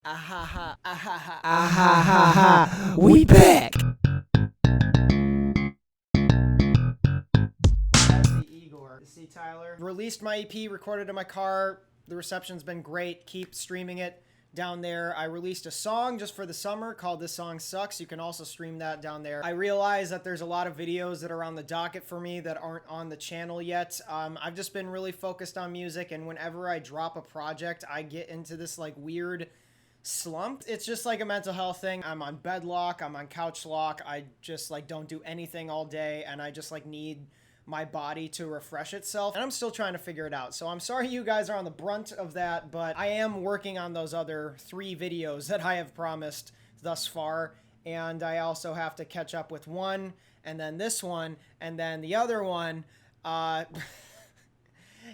Ahaha, ahaha, ahaha, we back! That's the Igor. See, Tyler? Released my EP, recorded in my car. The reception's been great. Keep streaming it down there. I released a song just for the summer called This Song Sucks. You can also stream that down there. I realize that there's a lot of videos that are on the docket for me that aren't on the channel yet. I've just been really focused on music, and whenever I drop a project, I get into this like weird slump. It's just like a mental health thing. I'm on bed lock, I'm on couch lock. I just like don't do anything all day, and I just like need my body to refresh itself, and I'm still trying to figure it out. So I'm sorry you guys are on the brunt of that, but I am working on those other 3 videos that I have promised thus far, and I also have to catch up with one, and then this one, and then the other one.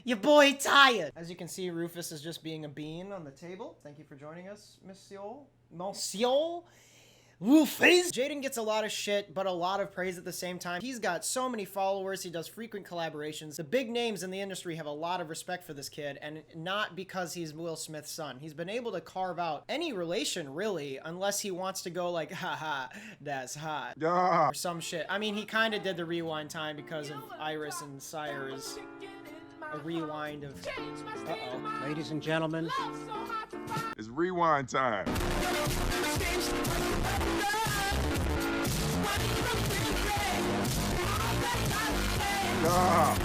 Your boy tired. As you can see, Rufus is just being a bean on the table. Thank you for joining us, Monsieur Rufus. Jaden gets a lot of shit, but a lot of praise at the same time. He's got so many followers. He does frequent collaborations. The big names in the industry have a lot of respect for this kid, and not because he's Will Smith's son. He's been able to carve out any relation, really, unless he wants to go like, haha, that's hot. Yeah. Or some shit. I mean, he kind of did the rewind time because of ERYS and SYRE's a rewind of... Uh-oh. Ladies and gentlemen, it's rewind time.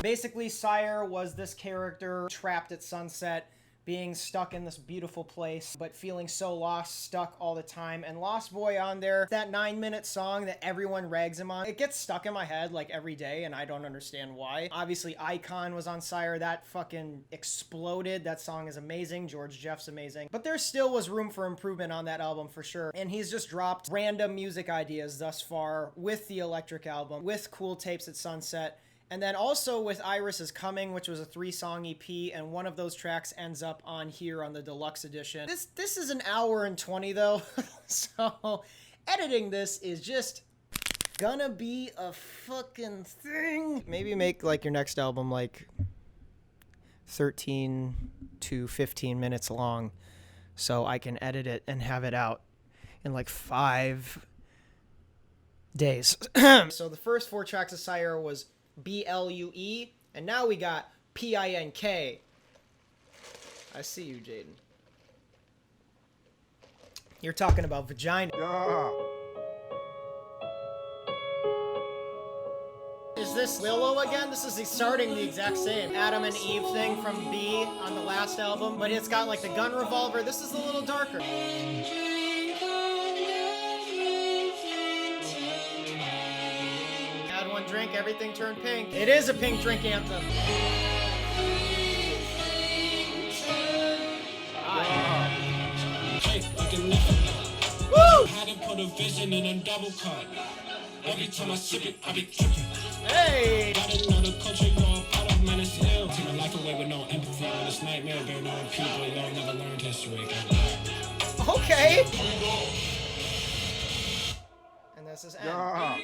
Basically, SYRE was this character trapped at sunset, being stuck in this beautiful place, but feeling so lost, stuck all the time. And Lost Boy on there, that 9-minute song that everyone rags him on, it gets stuck in my head like every day, and I don't understand why. Obviously, Icon was on SYRE. That fucking exploded. That song is amazing. George Jeff's amazing. But there still was room for improvement on that album for sure. And he's just dropped random music ideas thus far with the Electric album, with Cool Tapes at Sunset, and then also with ERYS is Coming, which was a 3-song EP, and one of those tracks ends up on here on the deluxe edition. This is an hour and 20 though, so editing this is just gonna be a fucking thing. Maybe make like your next album like 13 to 15 minutes long, so I can edit it and have it out in like 5 days. So the first 4 tracks of SYRE was BLUE, and now we got PINK. I see you, Jaden. You're talking about vagina. Yeah. Is this Willow again? This is starting the exact same Adam and Eve thing from B on the last album, but it's got like the gun revolver. This is a little darker. One drink, everything turned pink. It is a pink drink anthem. Woo! Had to put a vision in a double cut. Every time I sip it, I be tripping. Hey! Gotta know the culture, you're a part of Menace Hill. Take my life away with no empathy. This nightmare, bear no people, y'all never learned history. Okay. And this is N. Yeah.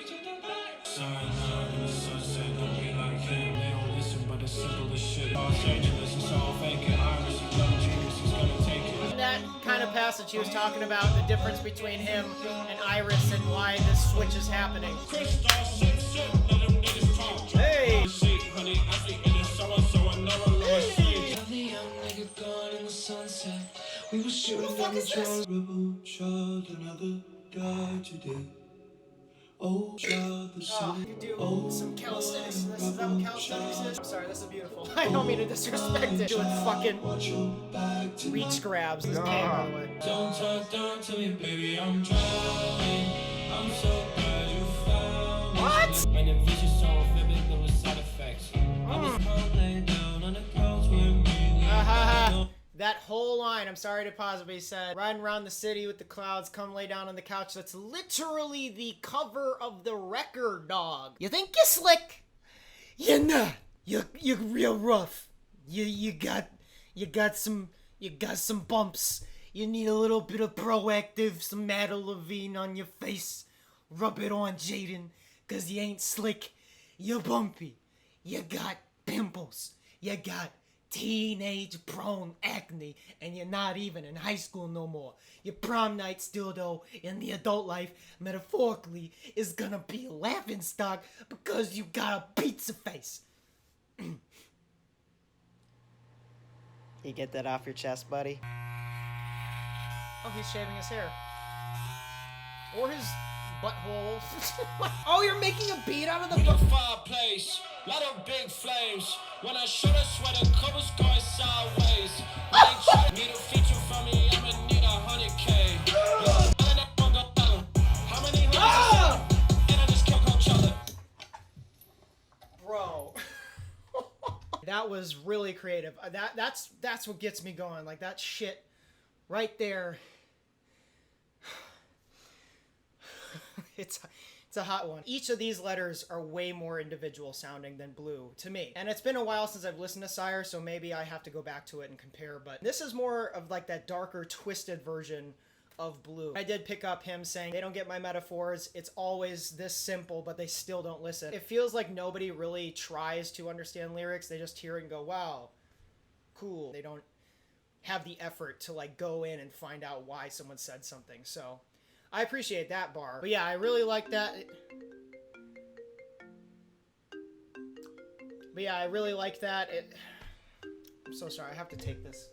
That kind of passage he was talking about, the difference between him and ERYS and why this switch is happening. Hey! We were shooting down the drums. Rebel child, another died today. Oh, child, the sun. You do some calisthenics. Is that what calisthenics is? I'm sorry, this is beautiful. I don't mean to disrespect it. Doing fucking reach grabs. This game, by the way. Don't talk down to me, baby, I'm drowning. I'm so glad you found me. What? And the vision so vivid, there was side effects. I was laying down on the couch with me. That whole line, I'm sorry to pause, but he said, riding around the city with the clouds, come lay down on the couch. That's literally the cover of the record, dog. You think you're slick? You're not. You're real rough. You got some bumps. You need a little bit of Proactive, some Madeline Levine on your face. Rub it on, Jaden, cause you ain't slick. You're bumpy. You got pimples. You got teenage prone acne, and you're not even in high school no more. Your prom night still though in the adult life, metaphorically, is gonna be a laughing stock because you got a pizza face. You get that off your chest, buddy? Oh, he's shaving his hair. Or his butthole. Oh, you're making a beat out of the fireplace, lot of big flames. When I shoot a sweater, covers going sideways. Need a feature from me, I'ma need 100K. How many hundreds? And I just kill Coachella. Bro. That was really creative. That's what gets me going. Like that shit right there. It's a hot one. Each of these letters are way more individual sounding than Blue to me. And it's been a while since I've listened to SYRE, so maybe I have to go back to it and compare, but this is more of like that darker, twisted version of Blue. I did pick up him saying, they don't get my metaphors, it's always this simple, but they still don't listen. It feels like nobody really tries to understand lyrics, they just hear it and go, wow, cool. They don't have the effort to like go in and find out why someone said something, so I appreciate that bar. But yeah, I really like that. But yeah, I really like that. I'm so sorry, I have to take this.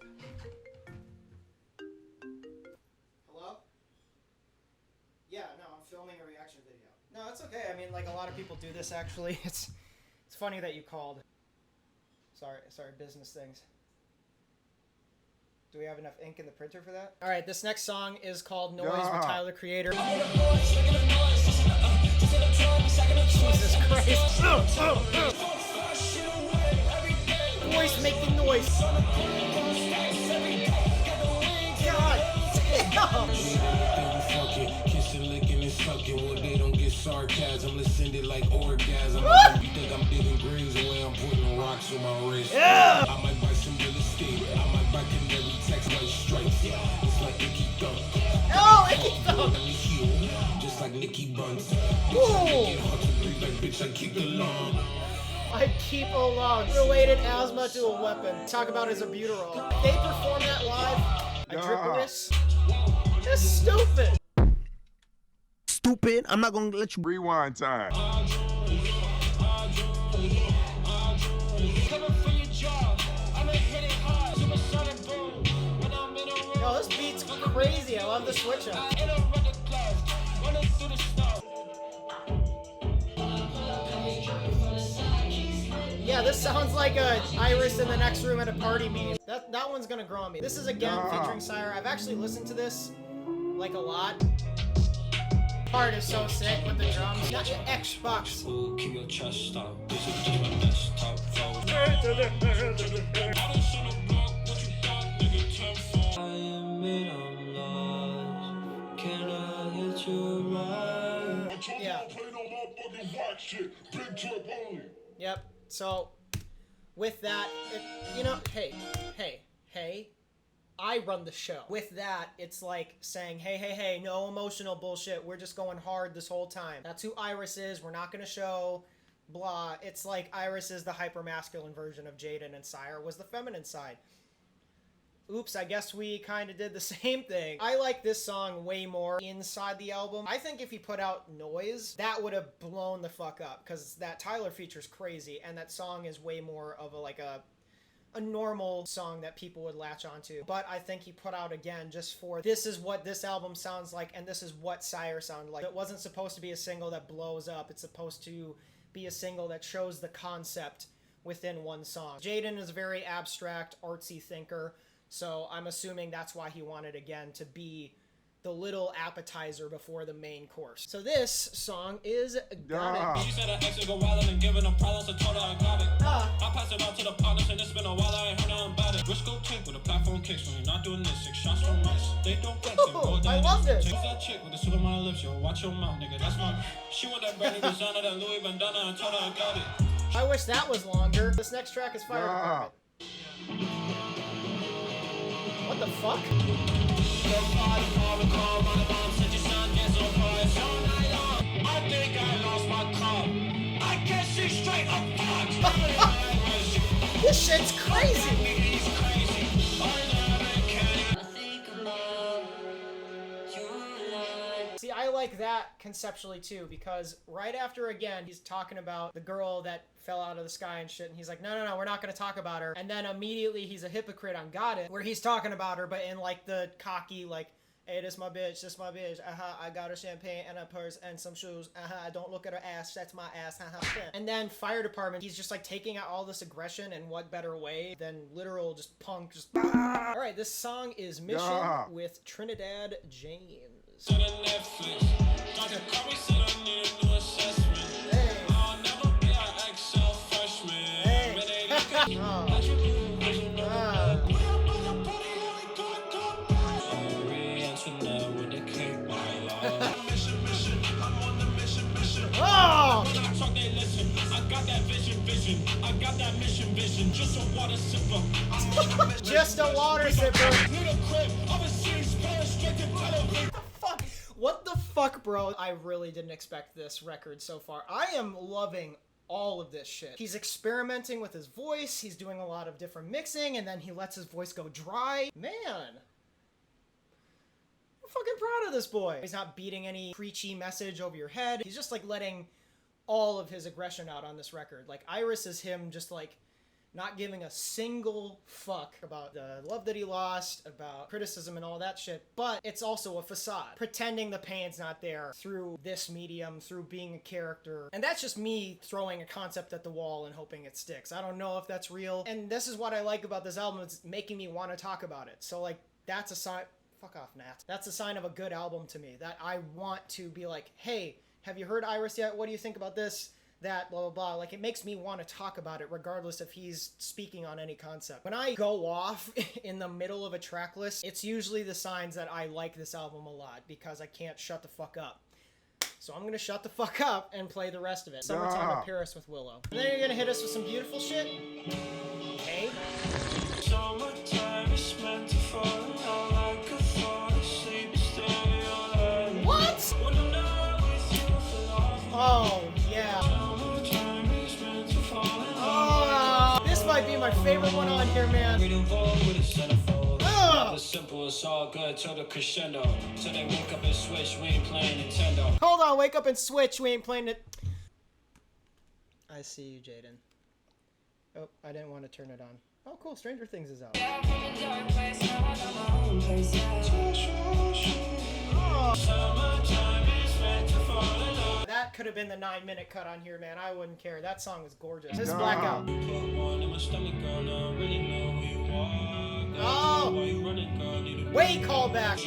Hello? Yeah, no, I'm filming a reaction video. No, it's okay. I mean, like, a lot of people do this, actually. It's funny that you called. Sorry, business things. Do we have enough ink in the printer for that? All right, this next song is called Noise with Tyler, Creator. Jesus Christ. Voice making noise. God damn. Well, they don't get sarcasm, listen it like orgasm. You think I'm digging graves away, I'm putting rocks on my wrist. Yeah. I might buy some real estate, I might buy canary text white stripes. It's like Nicky Thump. Oh, Nicky Thump. Just like Nicky Buns. Ooh. Bitch, I kick the lawn. I keep a log. Related asthma to a weapon. Talk about his albuterol. They perform that live. ERYS. That's stupid. Stupid. I'm not gonna let you. Rewind time. Yo, this beat's crazy. I love the switch up. Yeah, this sounds like a ERYS in the next room at a party meeting. That one's gonna grow on me. This is again featuring SYRE. I've actually listened to this like a lot. Part is so sick with the drums. Not your Xbox. Keep your chest up. This is just my desktop phone. I am it, I'm lost. Can I hit you right? Yeah. Yep. So, with that, you know, hey, I run the show. With that, it's like saying, hey, no emotional bullshit. We're just going hard this whole time. That's who ERYS is. We're not going to show blah. It's like ERYS is the hyper-masculine version of Jaden and SYRE was the feminine side. Oops, I guess we kind of did the same thing. I like this song way more inside the album. I think if he put out Noise, that would have blown the fuck up because that Tyler feature's crazy and that song is way more of a normal song that people would latch onto. But I think he put out again just for this is what this album sounds like and this is what SYRE sounded like. It wasn't supposed to be a single that blows up. It's supposed to be a single that shows the concept within one song. Jaden is a very abstract, artsy thinker. So I'm assuming that's why he wanted, again, to be the little appetizer before the main course. So this song is Got It. She said her ex would go wild and giving them problems, I told her I got it. I passed it on to the partners and it's been a while, I ain't heard nothing about it. Risk go take with a platform kicks when you're not doing this. 6 shots from mice. They don't flex it. I love this. Take that chick with the suit on my lips, yo. Watch your mouth, nigga. That's my... She want that brand new designer, that Louis bandana, I told her I got it. I wish that was longer. This next track is Fire Department. What the fuck? I think I lost my car. I can't see straight up. This shit's crazy. I like that conceptually too, because right after, again, he's talking about the girl that fell out of the sky and shit, and he's like, no, we're not gonna talk about her. And then immediately he's a hypocrite on Got It, where he's talking about her, but in like the cocky, like, hey, this my bitch, I got her champagne and a purse and some shoes, don't look at her ass, that's my ass, And then Fire Department, he's just like taking out all this aggression, and what better way than literal just punk, just Alright, this song is Mission with Trinidad James. To the Netflix. Dr. Carmen said I need a new assessment. Hey. I'll never be an Excel freshman. Hey. Oh! I got that vision. I got that mission. Just a water sipper. Just a water sipper. What the fuck, bro? I really didn't expect this record so far. I am loving all of this shit. He's experimenting with his voice. He's doing a lot of different mixing, and then he lets his voice go dry. Man. I'm fucking proud of this boy. He's not beating any preachy message over your head. He's just like letting all of his aggression out on this record. Like, ERYS is him just like not giving a single fuck about the love that he lost, about criticism and all that shit, but it's also a facade. Pretending the pain's not there through this medium, through being a character. And that's just me throwing a concept at the wall and hoping it sticks. I don't know if that's real. And this is what I like about this album. It's making me want to talk about it. So like, that's a sign. Fuck off, Nat. That's a sign of a good album to me. That I want to be like, hey, have you heard ERYS yet? What do you think about this? That, blah, blah, blah. Like, it makes me want to talk about it regardless if he's speaking on any concept. When I go off in the middle of a track list, it's usually the signs that I like this album a lot, because I can't shut the fuck up. So I'm gonna shut the fuck up and play the rest of it. Summertime in Paris with Willow. And then you're gonna hit us with some beautiful shit. Okay. Summertime is meant to fall out like a fall asleep, stay alive. What? When I'm not with you, I feel awful. Oh, yeah. This might be my favorite one on here, man. The simple, it's all good till the crescendo. So they wake up and switch, we ain't playing Nintendo. Hold on, wake up and switch, we ain't playing it. I see you, Jaden. Oh, I didn't want to turn it on. Oh, cool, Stranger Things is out. That could have been the 9-minute cut on here, man. I wouldn't care. That song was gorgeous. This is Blackout. Oh! Way callback.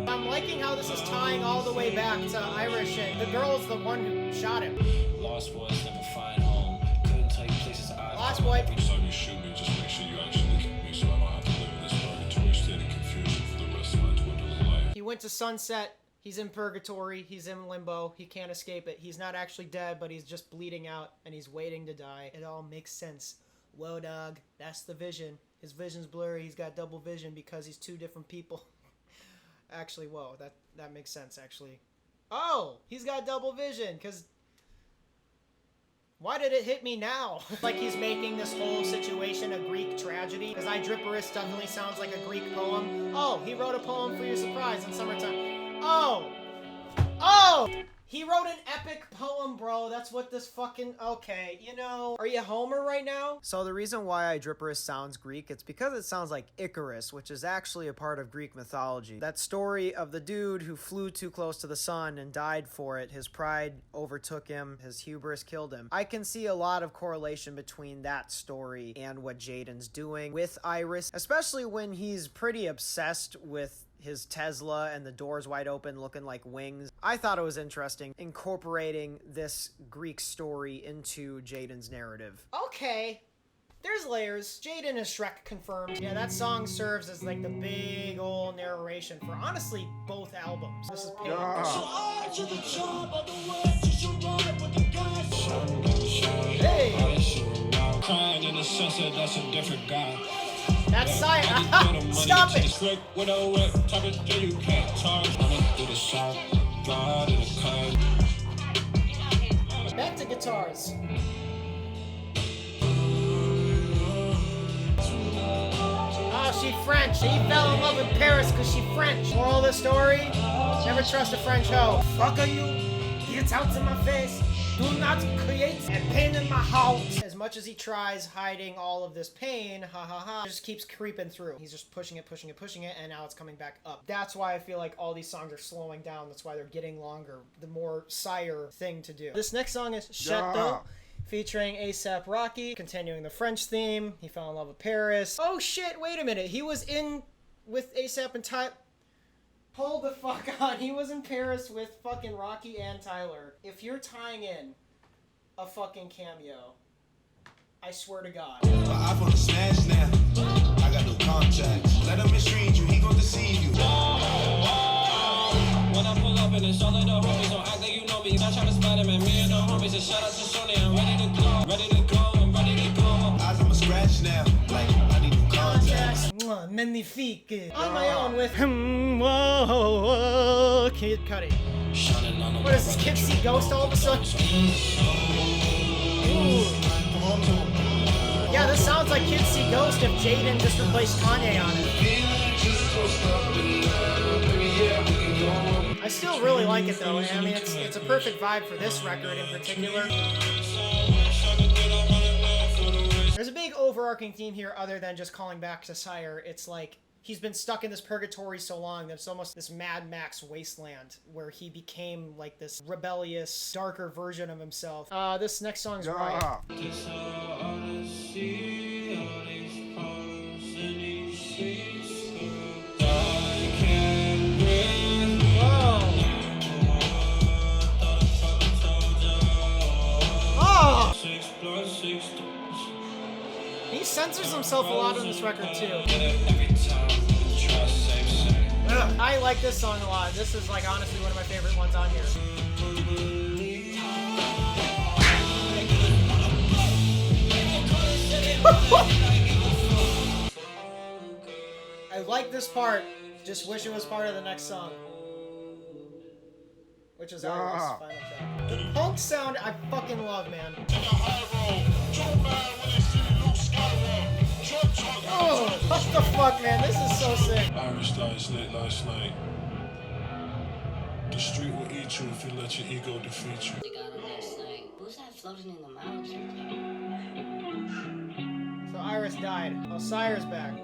I'm liking how this is tying all the way back to ERYS shit. The girl's the one who shot him. Lost boys never find home. Couldn't tell you places I Lost boy. Next time you shoot me, just make sure you actually get me so I don't have to live in this purgatory state of confusion for the rest of my dwindling life. He went to Sunset. He's in purgatory. He's in limbo. He can't escape it. He's not actually dead, but he's just bleeding out, and he's waiting to die. It all makes sense. Whoa, dog. That's the vision. His vision's blurry. He's got double vision because he's two different people. Actually, whoa. That makes sense, actually. Oh! He's got double vision, because... Why did it hit me now? Like he's making this whole situation a Greek tragedy? Because ERYS definitely sounds like a Greek poem. Oh, he wrote a poem for your surprise in summertime. Oh! Oh! He wrote an epic poem, bro. That's what this fucking... Okay, you know... Are you Homer right now? So the reason why ERYS sounds Greek, it's because it sounds like Icarus, which is actually a part of Greek mythology. That story of the dude who flew too close to the sun and died for it. His pride overtook him. His hubris killed him. I can see a lot of correlation between that story and what Jaden's doing with ERYS, especially when he's pretty obsessed with his Tesla and the doors wide open looking like wings. I thought it was interesting incorporating this Greek story into Jaden's narrative. Okay, there's layers. Jaden is Shrek confirmed. Yeah, that song serves as like the big old narration for honestly both albums. This is Pain. Hey! Crying in the sunset, that's a different guy. That's SYRE. Stop it! Back to guitars. French. He fell in love with Paris because she French. Moral of the story, never trust a French hoe. Fuck are you? Get out of my face. Do not create a pain in my house. As much as he tries hiding all of this pain, it just keeps creeping through. He's just pushing it, and now it's coming back up. That's why I feel like all these songs are slowing down. That's why they're getting longer. The more SYRE thing to do. This next song is Chateau, featuring A$AP Rocky, continuing the French theme. He fell in love with Paris. Oh shit, wait a minute. He was in with A$AP and Tyler. Hold the fuck on. He was in Paris with fucking Rocky and Tyler. If you're tying in a fucking cameo, I swear to God. My iPhone is smashed now. I got no contacts. Let him mistreat you. He gon' deceive you. When I pull up and it's all of the homies, don't act like you know me. Not trying to Spider-Man, me and the homies. And shout out to Sony, I'm ready to go. I'm ready to go. Eyes on my scratch now. Like, I need new contacts. Magnifique. On my own with whoa, Kid Cudi. What is this, Kid See Ghost all of a sudden? Ooh. Yeah, this sounds like Kid See Ghost if Jaden just replaced Kanye on it. I still really like it though. I mean, it's a perfect vibe for this record in particular. There's a big overarching theme here other than just calling back to SYRE. It's like he's been stuck in this purgatory so long that it's almost this Mad Max wasteland where he became like this rebellious, darker version of himself. This next song's Riot. He censors himself a lot on this record too. I like this song a lot. This is like honestly one of my favorite ones on here. I like this part. Just wish it was part of the next song. Which is ERYS' final track. The punk sound I fucking love, man. Oh, what the fuck, man? This is so sick. ERYS died late last night. The street will eat you if you let your ego defeat you. They got him last night. Who's that floating in the mountains? So ERYS died. Oh, SYRE's back.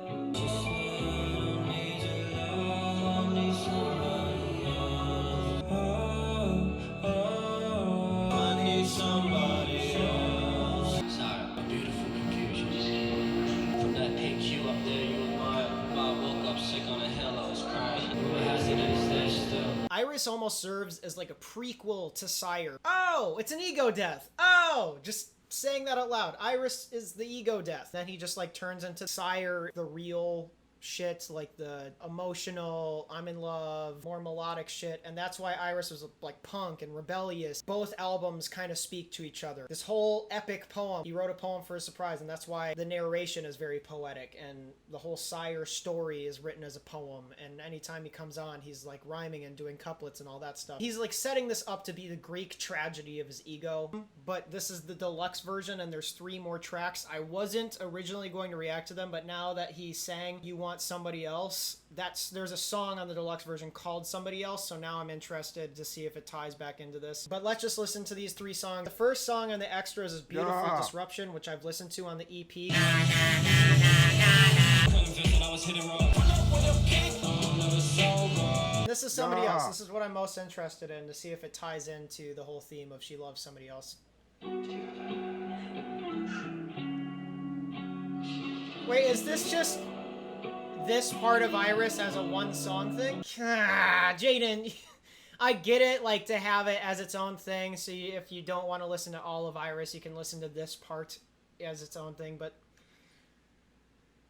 ERYS almost serves as like a prequel to SYRE. Oh, it's an ego death. Oh, just saying that out loud. ERYS is the ego death. Then he just like turns into SYRE, the real shit, like the emotional, I'm in love, more melodic shit, and that's why ERYS was like punk and rebellious. Both albums kind of speak to each other. This whole epic poem, he wrote a poem for a surprise, and that's why the narration is very poetic, and the whole SYRE story is written as a poem, and anytime he comes on, he's like rhyming and doing couplets and all that stuff. He's like setting this up to be the Greek tragedy of his ego, but this is the deluxe version, and there's 3 more tracks. I wasn't originally going to react to them, but now that he sang You Want Somebody Else, there's a song on the deluxe version called Somebody Else, so now I'm interested to see if it ties back into this. But let's just listen to these 3 songs. The first song on the extras is Beautiful Disruption, which I've listened to on the EP. This is Somebody Else. This is what I'm most interested in, to see if it ties into the whole theme of She Loves Somebody Else. Wait, is this just this part of ERYS as a one-song thing? Jaden, I get it, like, to have it as its own thing, so if you don't want to listen to all of ERYS, you can listen to this part as its own thing, but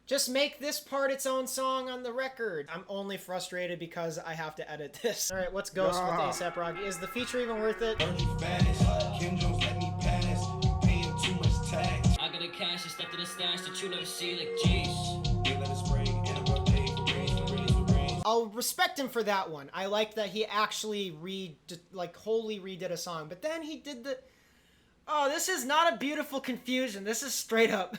just make this part its own song on the record. I'm only frustrated because I have to edit this. Alright, what's Ghost with A$AP Rocky? Is the feature even worth it? Kim Jones let me pass. You paying too much tax. I got a cash and stuff to the stash that you never see, like jeez. I'll respect him for that one. I like that he actually wholly redid a song. But then he did the... Oh, this is not a beautiful confusion. This is straight up...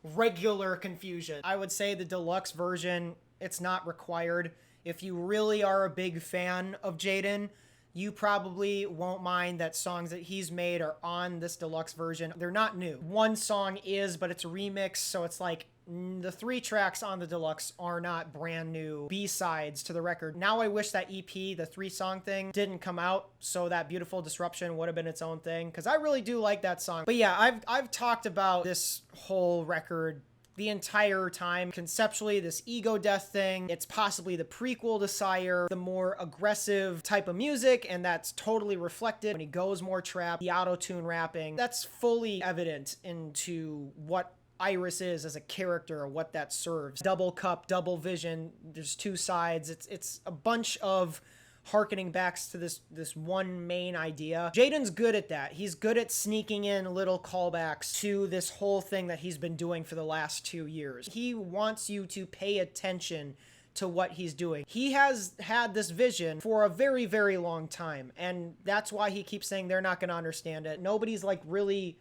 regular confusion. I would say the deluxe version, it's not required. If you really are a big fan of Jaden, you probably won't mind that songs that he's made are on this deluxe version. They're not new. One song is, but it's a remix, so it's like the 3 tracks on the deluxe are not brand new B-sides to the record. Now I wish that EP, the 3-song thing, didn't come out, so that Beautiful Disruption would have been its own thing, because I really do like that song. But yeah, I've talked about this whole record the entire time. Conceptually, this ego death thing, it's possibly the prequel to SYRE, the more aggressive type of music, and that's totally reflected when he goes more trap, the auto-tune rapping. That's fully evident into what ERYS is as a character, or what that serves. Double cup, double vision, there's 2 sides. It's a bunch of harkening back to this one main idea. Jaden's good at that. He's good at sneaking in little callbacks to this whole thing that he's been doing for the last 2 years. He wants you to pay attention to what he's doing. He has had this vision for a very, very long time, and that's why he keeps saying they're not going to understand it. Nobody's like really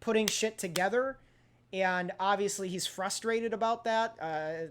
putting shit together. And obviously he's frustrated about that.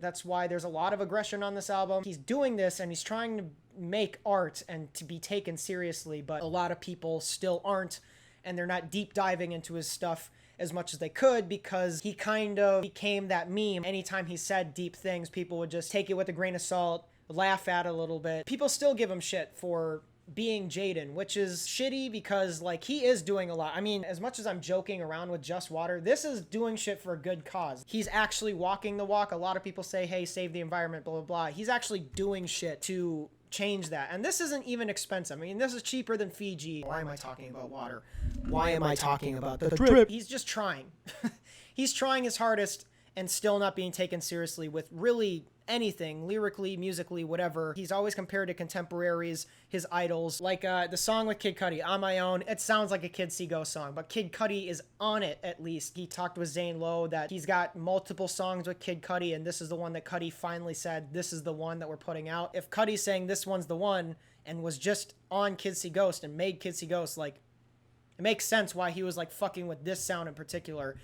That's why there's a lot of aggression on this album. He's doing this and he's trying to make art and to be taken seriously, but a lot of people still aren't, and they're not deep diving into his stuff as much as they could, because he kind of became that meme. Anytime he said deep things, people would just take it with a grain of salt, laugh at it a little bit. People still give him shit for being Jaden, which is shitty, because like he is doing a lot. I mean, as much as I'm joking around with Just Water, this is doing shit for a good cause. He's actually walking the walk. A lot of people say, hey, save the environment, blah, blah, blah. He's actually doing shit to change that. And this isn't even expensive. I mean, this is cheaper than Fiji. Why am I talking about water? Why am I talking about the drip? He's just trying. He's trying his hardest and still not being taken seriously with really anything, lyrically, musically, whatever. He's always compared to contemporaries, his idols. Like the song with Kid Cudi, On My Own, it sounds like a Kid See Go song, but Kid Cudi is on it at least. He talked with Zane Lowe that he's got multiple songs with Kid Cudi, and this is the one that Cudi finally said, this is the one that we're putting out. If Cudi's saying this one's the one and was just on Kid See Ghost and made Kid See Ghost, like, it makes sense why he was like fucking with this sound in particular,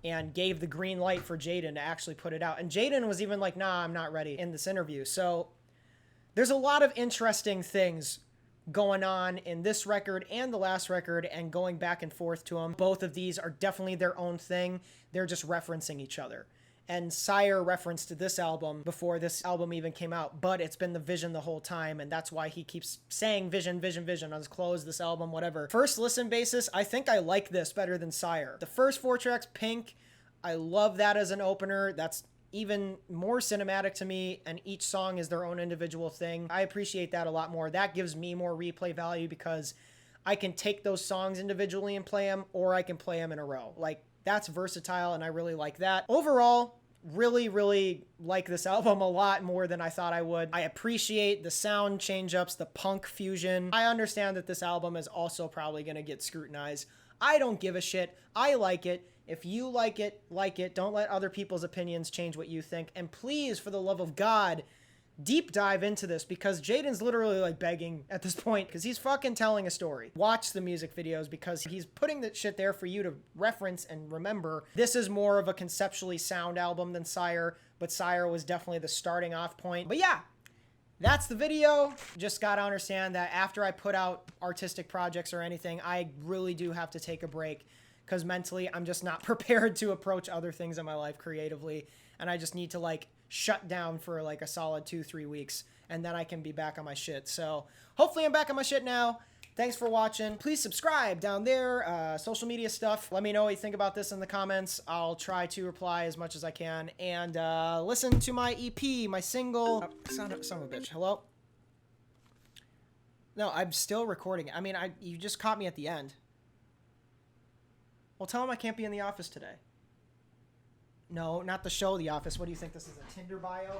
and gave the green light for Jaden to actually put it out. And Jaden was even like, nah, I'm not ready in this interview. So there's a lot of interesting things going on in this record and the last record, and going back and forth to them. Both of these are definitely their own thing. They're just referencing each other. And SYRE referenced this album before this album even came out, but it's been the vision the whole time, and that's why he keeps saying vision, vision, vision on his clothes, this album, whatever. First listen basis, I think I like this better than SYRE. The first 4 tracks, Pink, I love that as an opener. That's even more cinematic to me, and each song is their own individual thing. I appreciate that a lot more. That gives me more replay value, because I can take those songs individually and play them, or I can play them in a row. Like, that's versatile, and I really like that. Overall, really, really like this album a lot more than I thought I would. I appreciate the sound change-ups, the punk fusion. I understand that this album is also probably going to get scrutinized. I don't give a shit. I like it. If you like it, like it. Don't let other people's opinions change what you think. And please, for the love of God, deep dive into this, because Jaden's literally like begging at this point, because he's fucking telling a story. Watch the music videos, because he's putting that shit there for you to reference and remember. This is more of a conceptually sound album than SYRE, but SYRE was definitely the starting off point. But yeah, that's the video. Just gotta understand that after I put out artistic projects or anything, I really do have to take a break, because mentally I'm just not prepared to approach other things in my life creatively, and I just need to like shut down for like a solid 2-3 weeks, and then I can be back on my shit. So hopefully I'm back on my shit now. Thanks for watching. Please subscribe down there. Social media stuff. Let me know what you think about this in the comments. I'll try to reply as much as I can. And listen to my EP, my single. Oh, son of a bitch. Hello? No, I'm still recording. I mean, you just caught me at the end. Well, tell him I can't be in the office today. No, not the show The Office. What do you think? This is a Tinder bio?